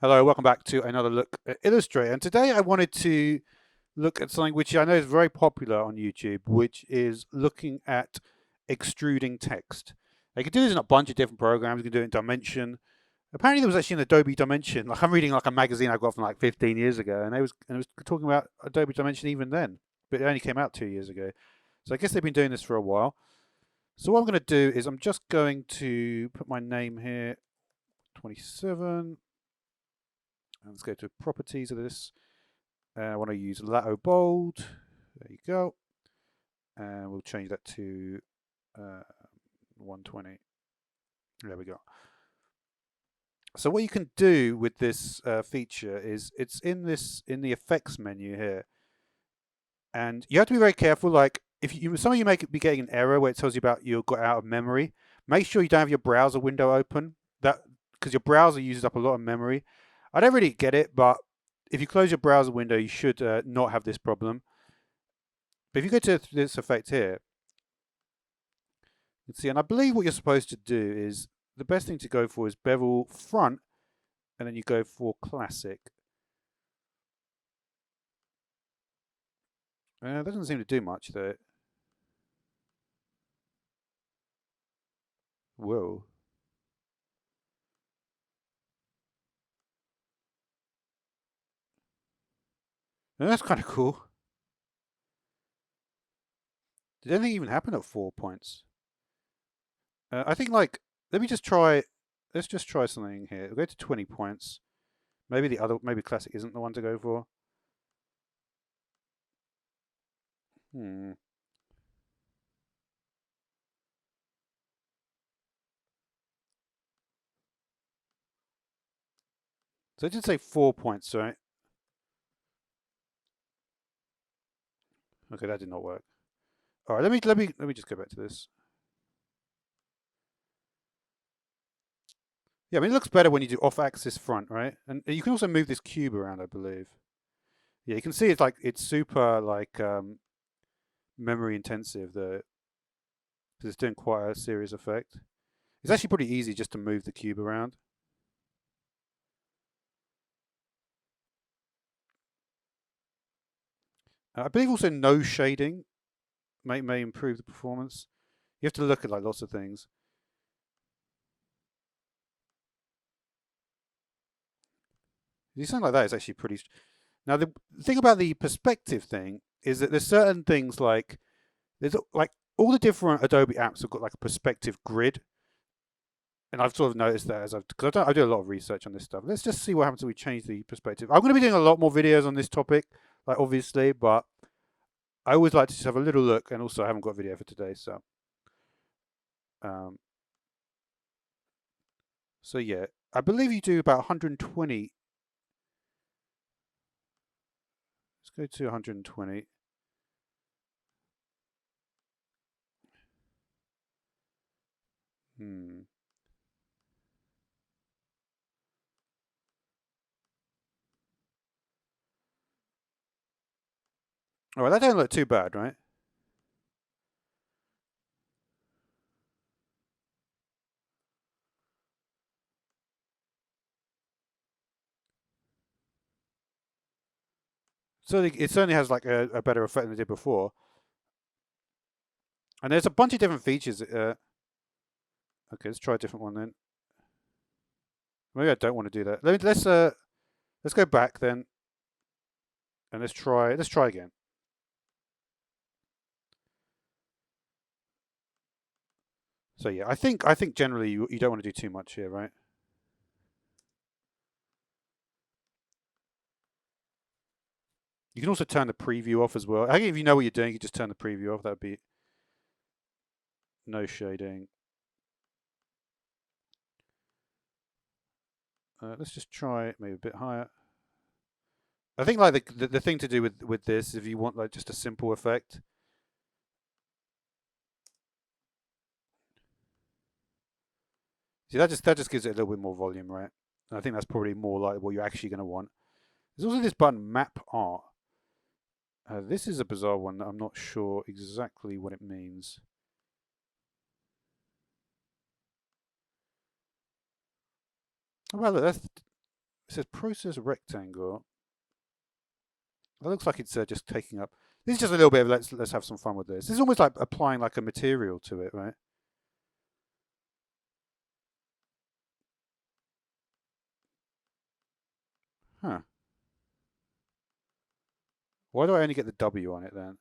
Hello, welcome back to another look at Illustrator. And today I wanted to look at something which I know is very popular on YouTube, which is looking at extruding text. You can do this in a bunch of different programs. You can do it in Dimension. Apparently there was actually an Adobe Dimension. Like I'm reading like a magazine I got from like 15 years ago, and it was talking about Adobe Dimension even then, but it only came out 2 years ago. So I guess they've been doing this for a while. So what I'm going to do is I'm just going to put my name here, 27. And let's go to properties of this. I want to use Lato Bold. There you go. And we'll change that to 120. There we go. So what you can do with this feature is it's in the effects menu here, and you have to be very careful. Like if some of you may be getting an error where it tells you about you got out of memory. Make sure you don't have your browser window open. That because your browser uses up a lot of memory. I don't really get it, but if you close your browser window, you should not have this problem. But if you go to this effect here, you can see, and I believe what you're supposed to do is the best thing to go for is bevel front, and then you go for classic. That doesn't seem to do much though. Whoa. That's kind of cool. Did anything even happen at 4 points? I think like, let me just try, let's just try something here. We'll go to 20 points. Maybe classic isn't the one to go for. Hmm. So I did say 4 points, right? Okay, that did not work. All right, let me just go back to this. Yeah, I mean, it looks better when you do off-axis front, right? And you can also move this cube around, I believe. Yeah, you can see it's super like memory intensive though, because it's doing quite a serious effect. It's actually pretty easy just to move the cube around. I believe also no shading may improve the performance. You have to look at like lots of things. You sound like that is actually pretty. Now the thing about the perspective thing is that there's certain things like there's like all the different Adobe apps have got like a perspective grid, and I've sort of noticed that as because I do a lot of research on this stuff. Let's just see what happens if we change the perspective. I'm going to be doing a lot more videos on this topic, like obviously, but I always like to just have a little look, and also I haven't got a video for today, so um, so yeah, I believe you do about 120. Let's go to 120. Hmm. All right, that don't look too bad, right? So it certainly has like a better effect than it did before. And there's a bunch of different features. Okay, let's try a different one then. Maybe I don't want to do that. Let's go back then, and let's try again. So yeah, I think generally you don't want to do too much here, right? You can also turn the preview off as well. I think if you know what you're doing, you just turn the preview off. That would be no shading. Let's just try maybe a bit higher. I think like the thing to do with this, if you want like just a simple effect, see that just gives it a little bit more volume, right? And I think that's probably more like what you're actually going to want. There's also this button, Map Art. This is a bizarre one that I'm not sure exactly what it means. Oh, well, It says process rectangle. That looks like it's just taking up. This is just a little bit of let's have some fun with this. This is almost like applying like a material to it, right? Huh. Why do I only get the W on it then?